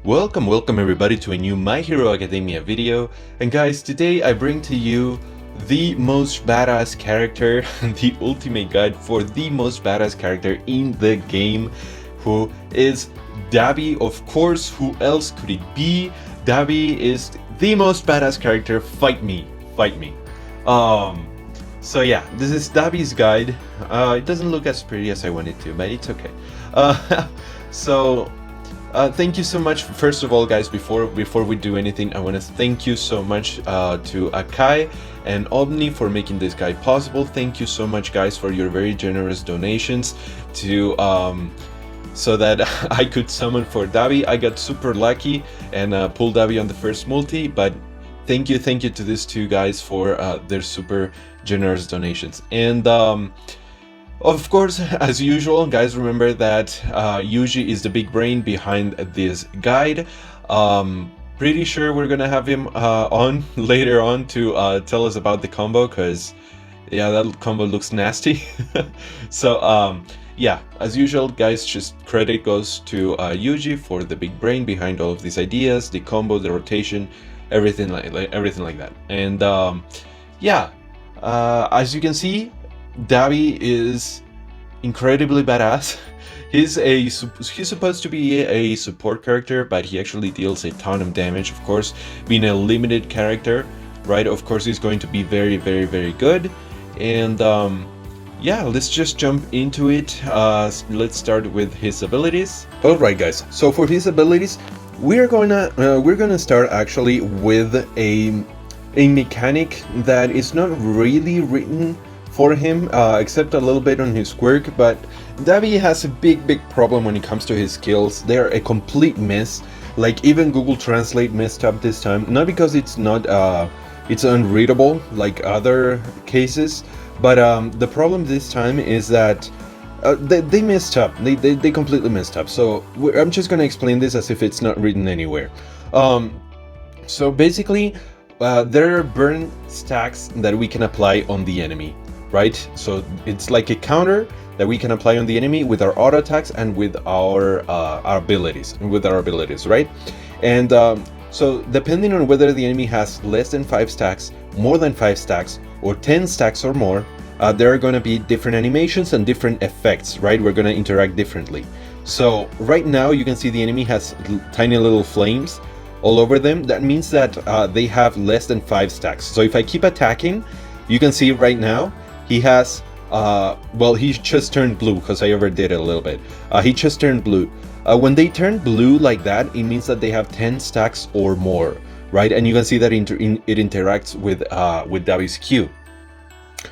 Welcome everybody to a new My Hero Academia video. And guys, today I bring to you the most badass character, the ultimate guide for the most badass character in the game, who is Dabi. Of course, who else could it be? Dabi is the most badass character. Fight me, fight me. So yeah, this is Dabi's guide. It doesn't look as pretty as I want it to, but it's okay. Thank you so much. First of all, guys, before we do anything, I want to thank you so much to Akai and Omni for making this guide possible. Thank you so much, guys, for your very generous donations to so that I could summon for Dabi. I got super lucky and pulled Dabi on the first multi, but thank you to these two guys for their super generous donations. And of course, as usual, guys, remember that YuYJ is the big brain behind this guide. Pretty sure we're gonna have him on later on to tell us about the combo, because yeah, that combo looks nasty. So yeah, as usual, guys, just credit goes to YuYJ for the big brain behind all of these ideas, the combo, the rotation, everything like that. And yeah, as you can see, Dabi is incredibly badass. He's supposed to be a support character, but he actually deals a ton of damage. Of course, being a limited character, right? Of course, he's going to be very good. And yeah, let's just jump into it. Let's start with his abilities. All right, guys. So for his abilities, we're gonna start actually with a mechanic that is not really written for him, except a little bit on his quirk, but Dabi has a big problem when it comes to his skills. They're a complete mess. Like, even Google Translate messed up this time, not because it's not it's unreadable like other cases, but the problem this time is that they messed up. They completely messed up. So I'm just gonna explain this as if it's not written anywhere. So basically, there are burn stacks that we can apply on the enemy, right? So it's like a counter that we can apply on the enemy with our auto attacks and with our abilities, right? And so depending on whether the enemy has less than 5 stacks, more than 5 stacks, or 10 stacks or more, there are going to be different animations and different effects, right? We're going to interact differently. So right now you can see the enemy has tiny little flames all over them. That means that they have less than 5 stacks. So if I keep attacking, you can see right now he has well, he just turned blue because I overdid it a little bit. He just turned blue. When they turn blue like that, it means that they have 10 stacks or more, right? And you can see that it interacts with Dabi's Q.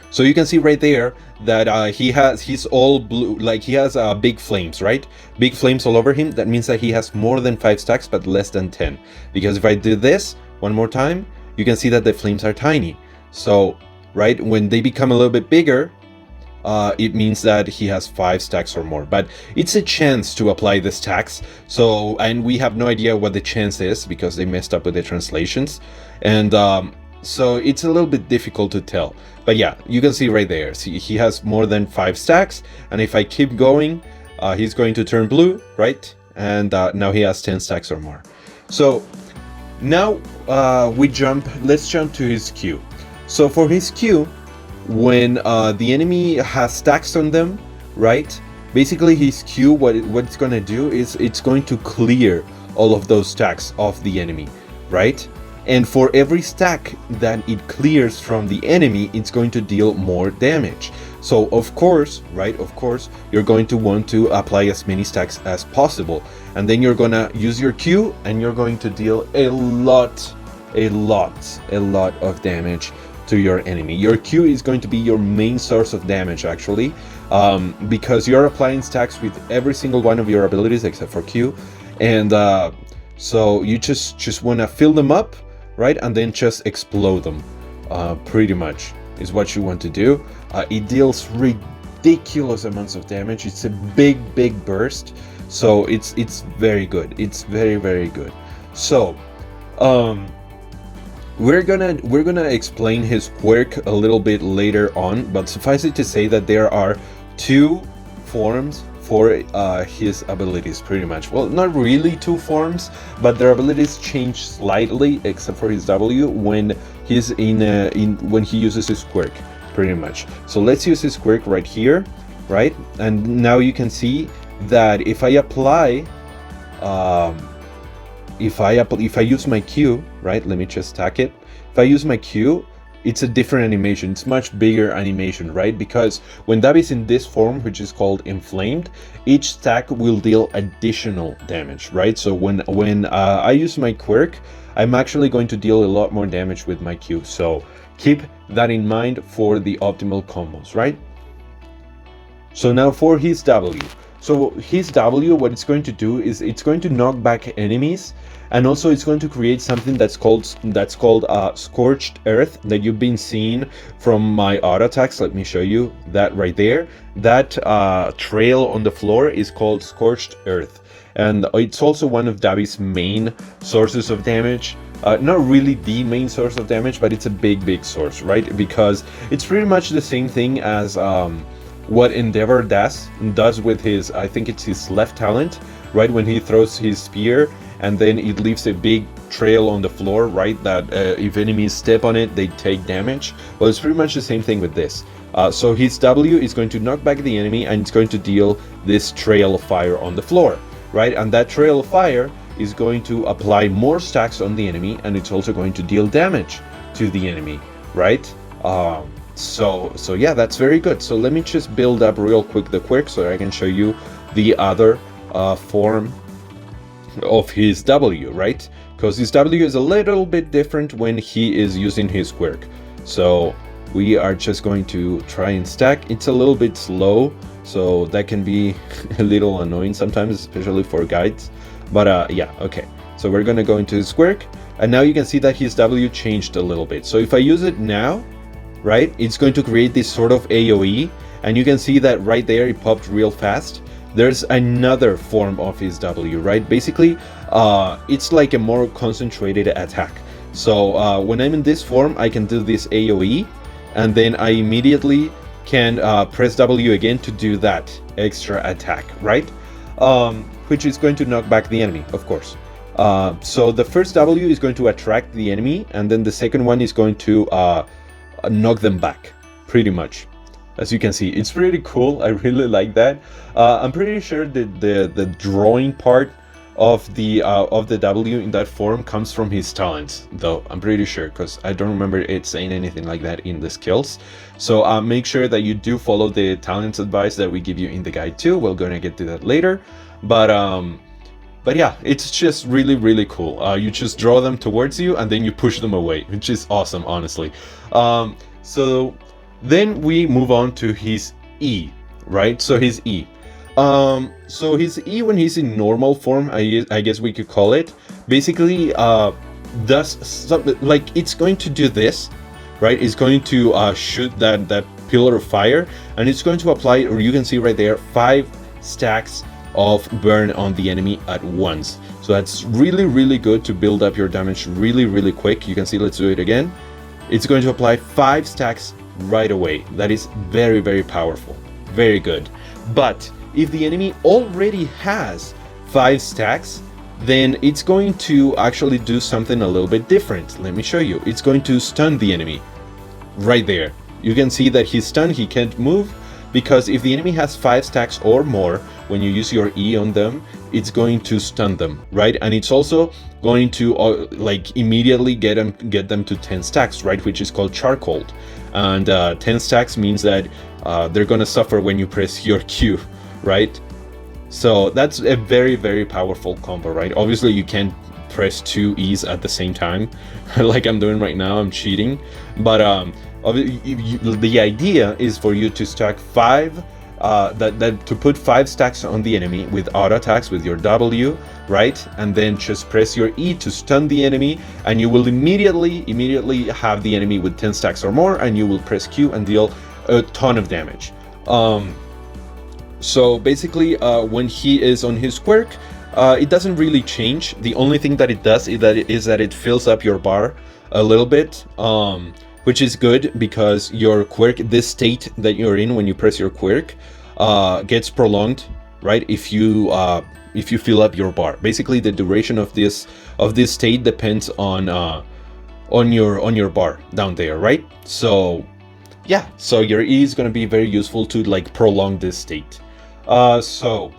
So you can see right there that he's all blue, like he has big flames, right? Big flames all over him. That means that he has more than 5 stacks but less than 10. Because if I do this one more time, you can see that the flames are tiny. So, right, when they become a little bit bigger, it means that he has 5 stacks or more. But it's a chance to apply the stacks. So, and we have no idea what the chance is because they messed up with the translations. And so it's a little bit difficult to tell. But yeah, you can see right there. See, he has more than 5 stacks. And if I keep going, he's going to turn blue, right? And now he has 10 stacks or more. So now let's jump to his Q. So for his Q, when the enemy has stacks on them, right? Basically his Q, what it's going to do is it's going to clear all of those stacks off the enemy, right? And for every stack that it clears from the enemy, it's going to deal more damage. So of course, right, you're going to want to apply as many stacks as possible. And then you're gonna use your Q and you're going to deal a lot of damage to your enemy. Your Q is going to be your main source of damage, actually, because you're applying stacks with every single one of your abilities except for Q. And so you just want to fill them up, right? And then just explode them, pretty much is what you want to do. It deals ridiculous amounts of damage. It's a big burst, so it's very good. It's very good. So we're gonna explain his quirk a little bit later on, but suffice it to say that there are 2 forms for his abilities, pretty much. Well, not really two forms, but their abilities change slightly, except for his W when he's when he uses his quirk, pretty much. So let's use his quirk right here, right? And now you can see that if I apply, if I use my Q, right? Let me just stack it. If I use my Q, it's a different animation. It's much bigger animation, right? Because when DABI'S in this form, which is called inflamed, each stack will deal additional damage, right? So when I use my quirk, I'm actually going to deal a lot more damage with my Q. So keep that in mind for the optimal combos, right? So now for his W. So his W, what it's going to do is it's going to knock back enemies, and also it's going to create something that's called scorched earth that you've been seeing from my auto attacks. Let me show you that right there. That trail on the floor is called scorched earth, and it's also one of DABI'S main sources of damage. Not really the main source of damage, but it's a big source, right? Because it's pretty much the same thing as what Endeavor does with his, I think it's his left talent, right? When he throws his spear and then it leaves a big trail on the floor, right? That if enemies step on it, they take damage. Well, it's pretty much the same thing with this. So his W is going to knock back the enemy and it's going to deal this trail of fire on the floor, right? And that trail of fire is going to apply more stacks on the enemy, and it's also going to deal damage to the enemy, right? So yeah, that's very good. So let me just build up real quick the quirk so I can show you the other form of his W, right? Because his W is a little bit different when he is using his quirk. So we are just going to try and stack. It's a little bit slow, so that can be a little annoying sometimes, especially for guides. But yeah, okay. So we're gonna go into his quirk, and now you can see that his W changed a little bit. So if I use it now, right, it's going to create this sort of AoE, and you can see that right there it popped real fast. There's another form of his W, right? Basically, it's like a more concentrated attack. So when I'm in this form, I can do this AoE, and then I immediately can press W again to do that extra attack, right? Which is going to knock back the enemy, of course. So the first W is going to attract the enemy, and then the second one is going to knock them back, pretty much. As you can see, it's pretty cool. I really like that. I'm pretty sure that the drawing part of the W in that form comes from his talents, though. I'm pretty sure, because I don't remember it saying anything like that in the skills. So make sure that you do follow the talents advice that we give you in the guide too. We're gonna get to that later, but yeah, it's just really cool. You just draw them towards you and then you push them away, which is awesome, honestly. So then we move on to his E, right? So his E. So his E, when he's in normal form, I guess we could call it, basically does something like it's going to do this, right? It's going to shoot that pillar of fire, and it's going to apply, or you can see right there, 5 stacks of burn on the enemy at once. So that's really good to build up your damage really quick. You can see, let's do it again. It's going to apply 5 stacks right away. That is very powerful, very good. But if the enemy already has 5 stacks, then it's going to actually do something a little bit different. Let me show you. It's going to stun the enemy right there. You can see that he's stunned, he can't move, because if the enemy has 5 stacks or more, when you use your E on them, it's going to stun them, right? And it's also going to like immediately get them to 10 stacks, right? Which is called charcoal. And 10 stacks means that they're gonna suffer when you press your Q, right? So that's a very powerful combo, right? Obviously you can't press 2 E's at the same time like I'm doing right now. I'm cheating, but the idea is for you to stack 5 to put 5 stacks on the enemy with auto attacks with your W, right? And then just press your E to stun the enemy, and you will immediately have the enemy with 10 stacks or more, and you will press Q and deal a ton of damage. So basically, when he is on his quirk, it doesn't really change. The only thing that it does is that it fills up your bar a little bit, which is good because your quirk, this state that you're in when you press your quirk, gets prolonged right? If you fill up your bar. Basically, the duration of this state depends on your bar down there, right? So yeah, so your E is going to be very useful to like prolong this state. So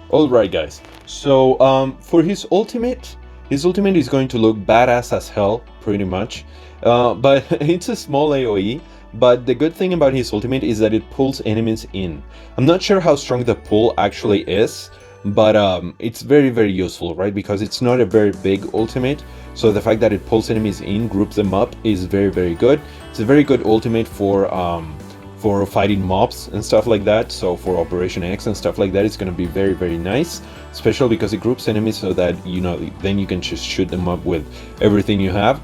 all right, guys. So for his ultimate is going to look badass as hell, pretty much. But it's a small AoE. But the good thing about his ultimate is that it pulls enemies in. I'm not sure how strong the pull actually is, but it's very, very useful, right? Because it's not a very big ultimate. So the fact that it pulls enemies in, groups them up, is very, very good. It's a very good ultimate for fighting mobs and stuff like that. So for Operation X and stuff like that, it's going to be very, very nice, especially because it groups enemies so that, you know, then you can just shoot them up with everything you have,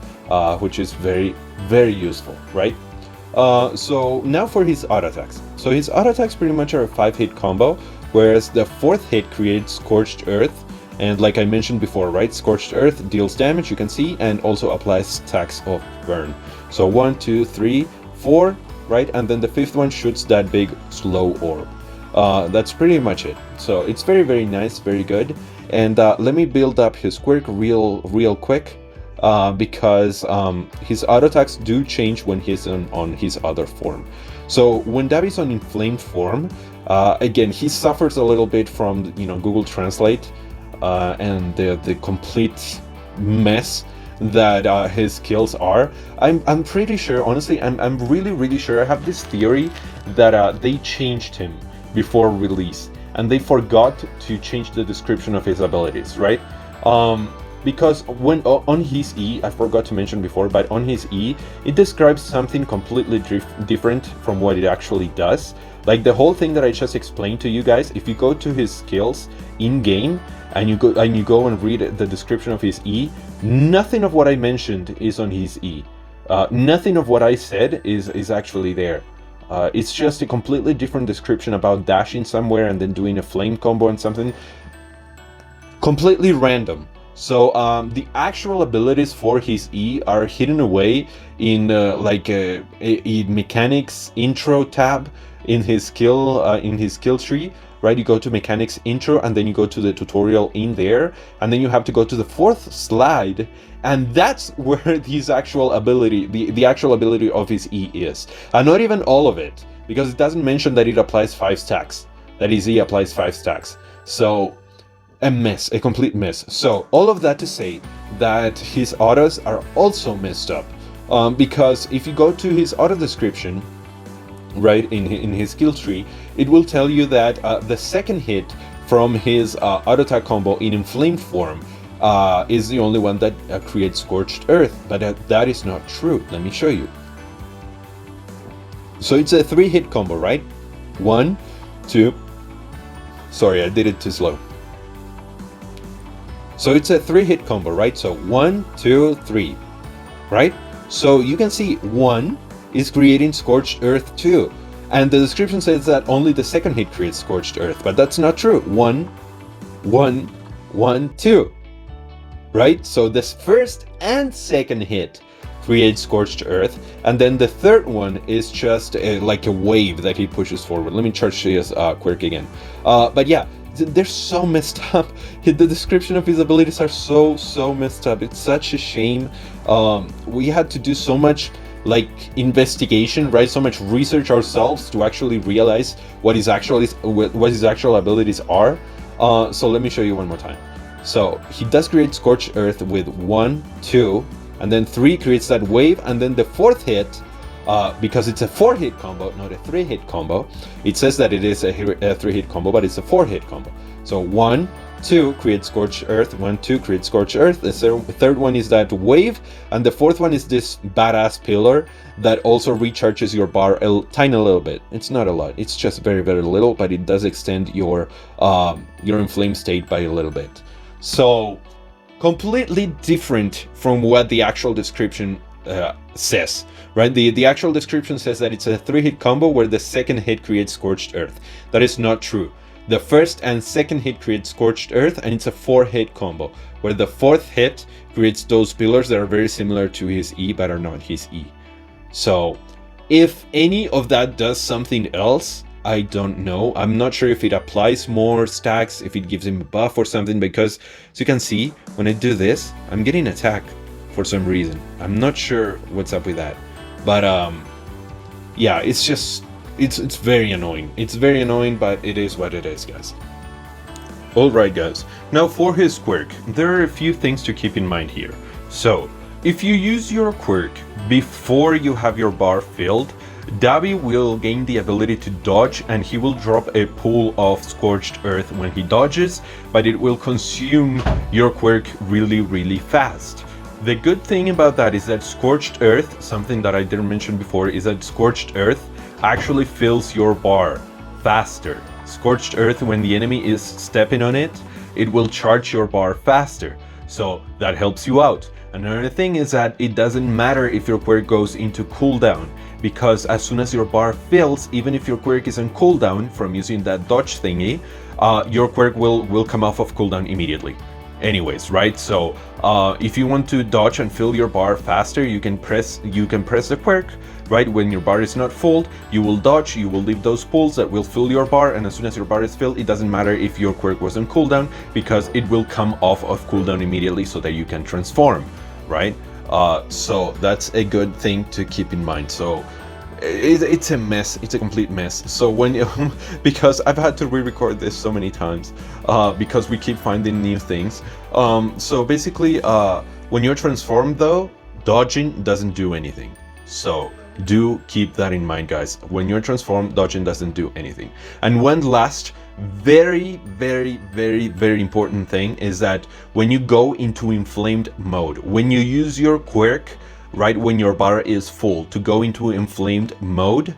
which is very, very useful, right? So now for his auto attacks. So his auto attacks pretty much are a 5-hit combo, whereas the 4th hit creates Scorched Earth. And like I mentioned before, right, Scorched Earth deals damage, you can see, and also applies Tax of Burn. So 1, 2, 3, 4, right, and then the 5th one shoots that big slow orb. That's pretty much it. So it's very, very nice, very good. And let me build up his quirk real quick. Because his auto attacks do change when he's on his other form. So when DABI'S on inflamed form, again, he suffers a little bit from, you know, Google Translate and the complete mess that his skills are. I'm pretty sure, honestly, I'm really sure. I have this theory that they changed him before release, and they forgot to change the description of his abilities, right? Because when on his E, I forgot to mention before, but on his E, it describes something completely different from what it actually does. Like the whole thing that I just explained to you guys, if you go to his skills in game and you go and read the description of his E, nothing of what I mentioned is on his E. Nothing of what I said is actually there. It's just a completely different description about dashing somewhere and then doing a flame combo and something completely random. So the actual abilities for his E are hidden away in like a mechanics intro tab in his skill tree, right? You go to mechanics intro and then you go to the tutorial in there, and then you have to go to the 4th slide, and that's where his actual ability, the actual ability of his E is. And not even all of it, because it doesn't mention that it applies 5 stacks, that his E applies 5 stacks. So a mess, a complete mess. So all of that to say that his autos are also messed up, because if you go to his auto description, right, in his skill tree, it will tell you that the 2nd hit from his auto attack combo in inflamed form is the only one that creates Scorched Earth, but that is not true. Let me show you. So it's a 3-hit combo, right? 1, 2. Sorry, I did it too slow. So it's a 3-hit combo, right? So 1, 2, 3, right? So you can see 1 is creating Scorched Earth 2. And the description says that only the 2nd hit creates Scorched Earth, but that's not true. 1, 1, 1, 2, right? So this 1st and 2nd hit creates Scorched Earth, and then the 3rd one is just like a wave that he pushes forward. Let me charge his quirk again. But yeah, they're so messed up. The description of his abilities are so messed up. It's such a shame. We had to do so much like investigation, right? So much research ourselves to actually realize what his actual abilities are. So let me show you one more time. So he does create Scorched Earth with 1, 2, and then 3 creates that wave, and then the 4th hit, because it's a 4-hit combo, not a 3-hit combo. It says that it is a 3-hit combo, but it's a 4-hit combo. So 1, 2 creates Scorched Earth, 1, 2 creates Scorched Earth. The 3rd one is that wave, and the 4th one is this badass pillar that also recharges your bar a tiny little bit. It's not a lot, it's just very, very little, but it does extend your inflamed state by a little bit. So completely different from what the actual description says, right? The actual description says that it's a 3-hit combo where the 2nd hit creates Scorched Earth. That is not true. The 1st and 2nd hit creates Scorched Earth, and it's a 4-hit combo where the 4th hit creates those pillars that are very similar to his E but are not his E. So if any of that does something else, I don't know. I'm not sure if it applies more stacks, if it gives him a buff or something, because as you can see, when I do this, I'm getting attacked for some reason. I'm not sure what's up with that. But yeah, it's just it's very annoying. It's very annoying, but it is what it is, guys. Alright guys, now for his quirk, there are a few things to keep in mind here. So, if you use your quirk before you have your bar filled, Dabi will gain the ability to dodge, and he will drop a pool of Scorched Earth when he dodges, but it will consume your quirk really fast. The good thing about that is that Scorched Earth, something that I didn't mention before, is that Scorched Earth actually fills your bar faster. Scorched Earth, when the enemy is stepping on it, it will charge your bar faster. So that helps you out. Another thing is that it doesn't matter if your quirk goes into cooldown, because as soon as your bar fills, even if your quirk is on cooldown from using that dodge thingy, your quirk will come off of cooldown immediately. Anyways, right? So if you want to dodge and fill your bar faster, you can press the quirk, right? When your bar is not full, you will dodge, you will leave those pools that will fill your bar, and as soon as your bar is filled, it doesn't matter if your quirk was on cooldown, because it will come off of cooldown immediately so that you can transform, right? So that's a good thing to keep in mind. So it's a mess, it's a complete mess. So when you because I've had to re-record this so many times because we keep finding new things. So basically when you're transformed though, dodging doesn't do anything. So do keep that in mind, guys. When you're transformed, dodging doesn't do anything. And one last very important thing is that when you go into inflamed mode, when you use your quirk, right, when your bar is full, to go into inflamed mode,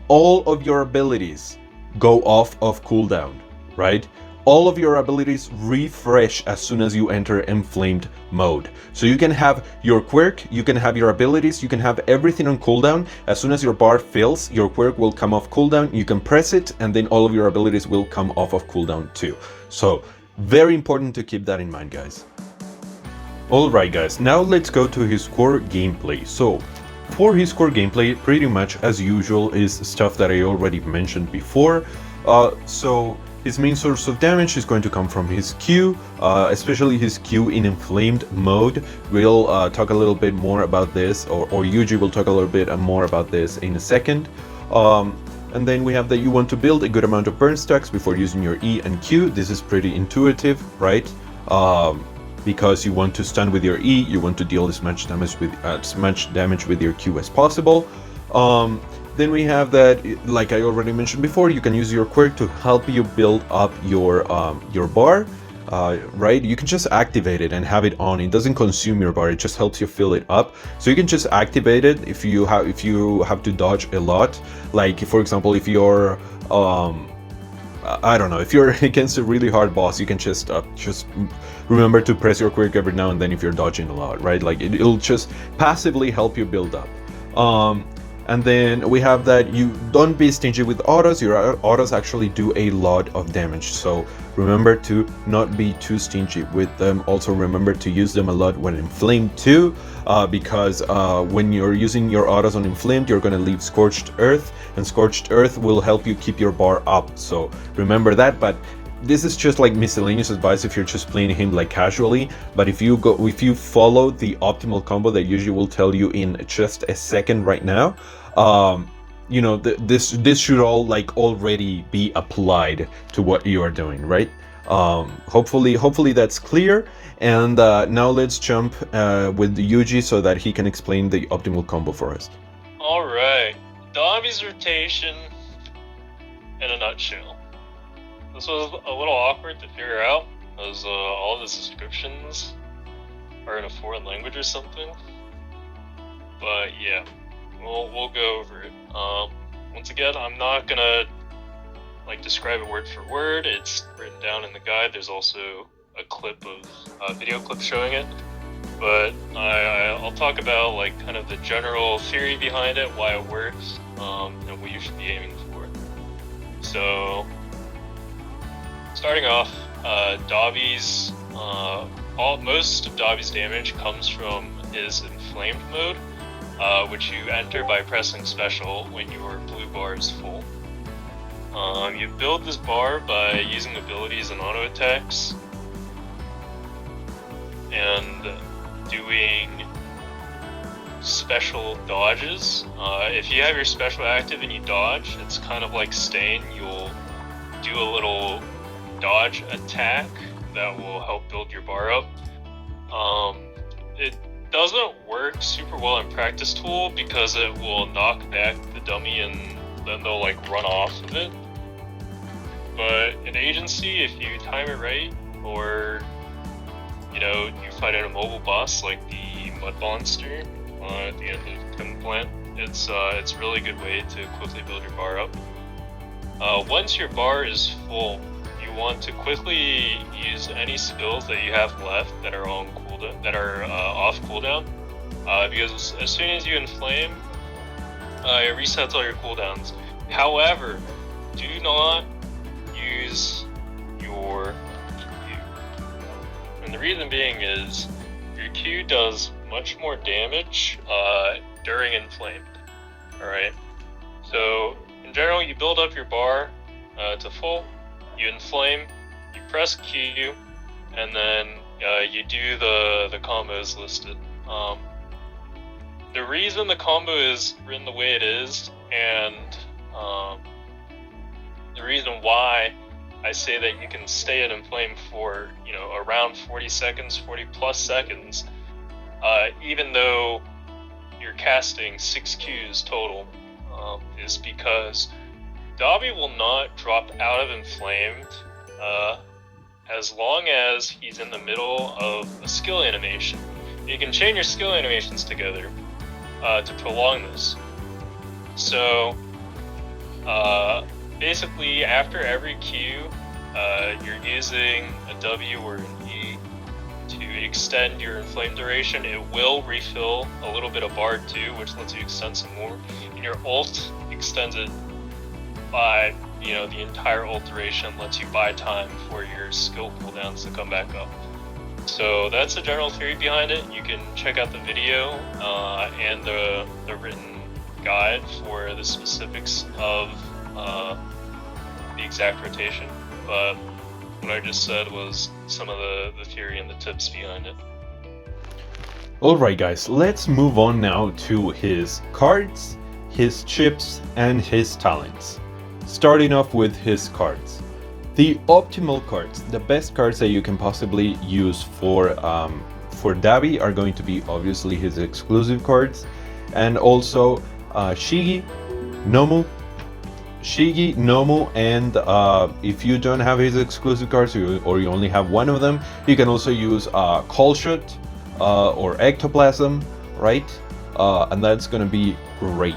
all of your abilities go off of cooldown, right? All of your abilities refresh as soon as you enter inflamed mode. So you can have your quirk, you can have your abilities, you can have everything on cooldown. As soon as your bar fills, your quirk will come off cooldown, you can press it, and then all of your abilities will come off of cooldown too. So very important to keep that in mind, guys. Alright guys, now let's go to his core gameplay. So for his core gameplay, pretty much as usual is stuff that I already mentioned before. So his main source of damage is going to come from his Q, especially his Q in inflamed mode. We'll talk a little bit more about this, or YuYJ will talk a little bit more about this in a second. And then we have that you want to build a good amount of burn stacks before using your E and Q. This is pretty intuitive, right? Because you want to stun with your E, you want to deal as much damage with your Q as possible. Then we have that, like I already mentioned before, you can use your quirk to help you build up your bar, right? You can just activate it and have it on. It doesn't consume your bar; it just helps you fill it up. So you can just activate it if you have to dodge a lot. Like for example, if you're I don't know, if you're against a really hard boss, you can just remember to press your quirk every now and then if you're dodging a lot, right? Like it'll just passively help you build up. And then we have that you don't be stingy with autos. Your autos actually do a lot of damage, so remember to not be too stingy with them. Also remember to use them a lot when inflamed too, because when you're using your autos on inflamed, you're going to leave Scorched Earth, and Scorched Earth will help you keep your bar up, so remember that. But this is just like miscellaneous advice if you're just playing him like casually. But if you follow the optimal combo that YuYJ will tell you in just a second right now, you know, this should all like already be applied to what you are doing, right? Hopefully that's clear. And now let's jump with the YuYJ so that he can explain the optimal combo for us. All right, Dabi'S rotation in a nutshell. This was a little awkward to figure out, as all the descriptions are in a foreign language or something. But yeah, we'll go over it. Once again, I'm not gonna like describe it word for word. It's written down in the guide. There's also a clip of video clip showing it. But I'll talk about like kind of the general theory behind it, why it works, and what you should be aiming for. So, starting off, Dabi'S, most of Dabi'S damage comes from his inflamed mode, which you enter by pressing special when your blue bar is full. You build this bar by using abilities and auto attacks and doing special dodges. If you have your special active and you dodge, it's kind of like Stain. You'll do a little dodge attack that will help build your bar up. It doesn't work super well in Practice Tool because it will knock back the dummy and then they'll like run off of it. But in Agency, if you time it right, or you fight an immobile boss like the Mud Monster at the end of Gun Plant, it's a really good way to quickly build your bar up. Once your bar is full, you want to quickly use any skills that you have left that are on cooldown, that are off cooldown, because as soon as you inflame, it resets all your cooldowns. However, do not use your Q. And the reason being is your Q does much more damage during inflame. Alright? So, in general, you build up your bar to full, you inflame, you press Q, and then you do the combos listed. The reason the combo is written the way it is, and the reason why I say that you can stay at inflame for around 40 seconds, 40 plus seconds, even though you're casting 6 Qs total, is because Dabi will not drop out of inflamed as long as he's in the middle of a skill animation. You can chain your skill animations together to prolong this. So basically, after every Q, you're using a W or an E to extend your inflame duration. It will refill a little bit of bar too, which lets you extend some more. And your ult extends it by the entire ult duration, lets you buy time for your skill cooldowns to come back up. So that's the general theory behind it. You can check out the video and the written guide for the specifics of the exact rotation, but what I just said was some of the theory and the tips behind it. Alright guys, let's move on now to his cards, his chips, and his talents. Starting off with his cards. The optimal cards, the best cards that you can possibly use for Dabi are going to be obviously his exclusive cards, and also Shigi, Nomu, and if you don't have his exclusive cards or you only have one of them, you can also use Call Shot or Ectoplasm, right? And that's gonna be great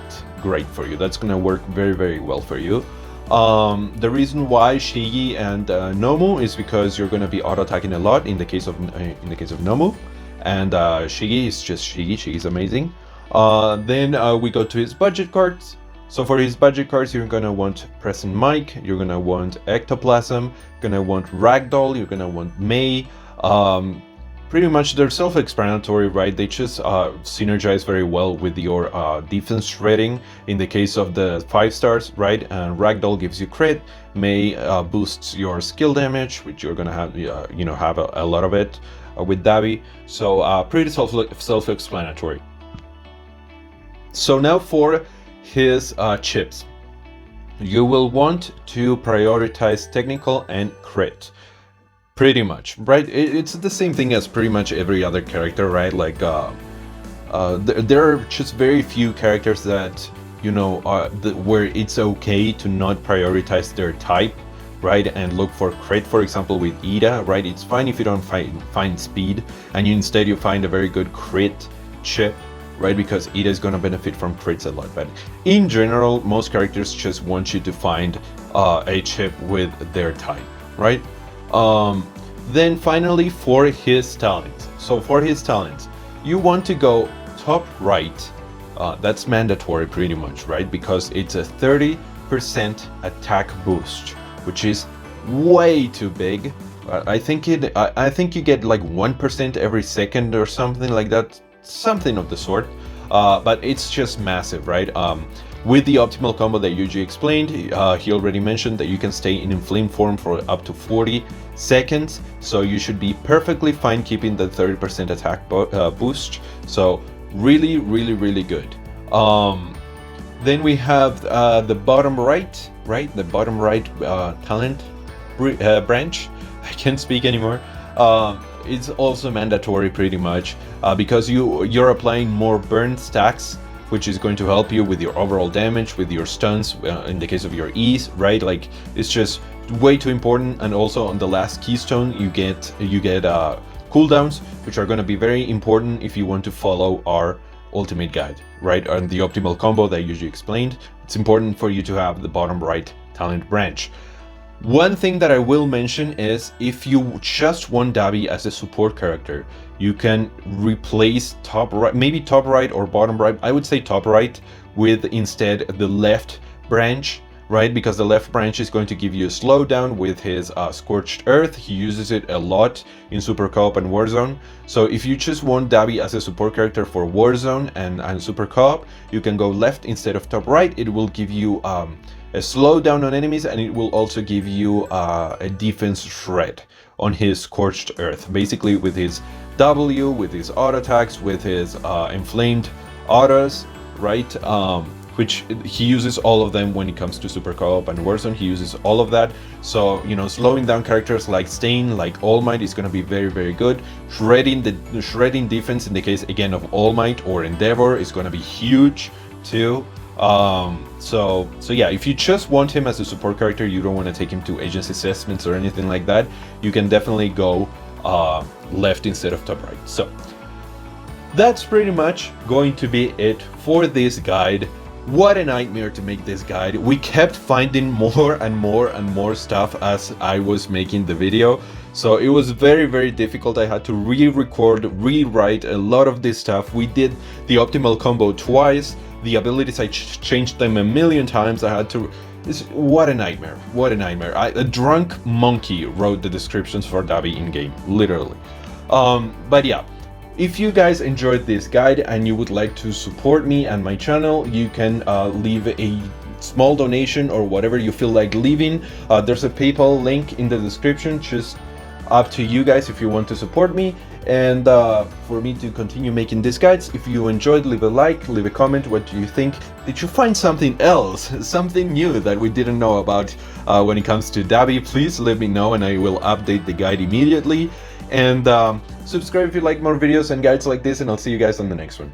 for you. That's gonna work very, very well for you. The reason why Shigi and Nomu is because you're gonna be auto attacking a lot in the case of Nomu, and Shigi is just Shigi. Shigi's amazing. Then we go to his budget cards. So for his budget cards, you're gonna want Present Mic, you're gonna want Ectoplasm, you're gonna want Ragdoll, you're gonna want Mei. Pretty much they're self-explanatory, right? They just synergize very well with your defense rating. In the case of the 5 stars, right? And Ragdoll gives you crit. Mei boosts your skill damage, which you're gonna have, have a lot of it with Dabi. So pretty self-explanatory. So now for his chips. You will want to prioritize technical and crit. Pretty much, right? It's the same thing as pretty much every other character, right? Like, there are just very few characters that, where it's okay to not prioritize their type, right? And look for crit, for example, with Ida, right? It's fine if you don't find speed, and instead you find a very good crit chip, right? Because Ida is gonna benefit from crits a lot. But in general, most characters just want you to find a chip with their type, right? Then finally for his talents. So for his talents, you want to go top right. That's mandatory pretty much, right? Because it's a 30% attack boost, which is way too big. I think you get like 1% every second or something like that, something of the sort. But it's just massive, right? with the optimal combo that YuYJ explained. He already mentioned that you can stay in inflamed form for up to 40 seconds, so you should be perfectly fine keeping the 30% attack boost. So really good. Then we have the bottom right, the bottom right talent branch. I can't speak anymore. It's also mandatory pretty much because you're applying more burn stacks, which is going to help you with your overall damage, with your stuns, in the case of your E's, right? Like, it's just way too important. And also on the last keystone, you get cooldowns, which are going to be very important if you want to follow our ultimate guide, right? And the optimal combo that YuYJ explained. It's important for you to have the bottom right talent branch. One thing that I will mention is if you just want Dabi as a support character, you can replace top right, maybe top right or bottom right. I would say top right with instead the left branch, right? Because the left branch is going to give you a slowdown with his Scorched Earth. He uses it a lot in Super Co-op and Warzone. So if you just want Dabi as a support character for Warzone and Super Co-op, you can go left instead of top right. It will give you a slowdown on enemies, and it will also give you a defense shred on his Scorched Earth. Basically with his W, with his auto attacks, with his inflamed autos, right? Which he uses all of them when it comes to Super Co-op and Warzone. He uses all of that. So, you know, slowing down characters like Stain, like All Might is going to be very good. Shredding defense in the case again of All Might or Endeavor is going to be huge too. So yeah, if you just want him as a support character, you don't want to take him to agency assessments or anything like that, you can definitely go left instead of top right. So that's pretty much going to be it for this guide. What a nightmare to make this guide. We kept finding more and more stuff as I was making the video, so it was very difficult. I had to re-record, rewrite a lot of this stuff. We did the optimal combo twice. The abilities, I changed them a million times. I had to... What a nightmare. What a nightmare. A drunk monkey wrote the descriptions for Dabi in-game, literally. But yeah, if you guys enjoyed this guide and you would like to support me and my channel, you can leave a small donation or whatever you feel like leaving. There's a PayPal link in the description. Just up to you guys if you want to support me. And for me to continue making these guides. If you enjoyed, leave a like, leave a comment. What do you think? Did you find something else, something new that we didn't know about when it comes to Dabi? Please let me know and I will update the guide immediately. And subscribe if you like more videos and guides like this, and I'll see you guys on the next one.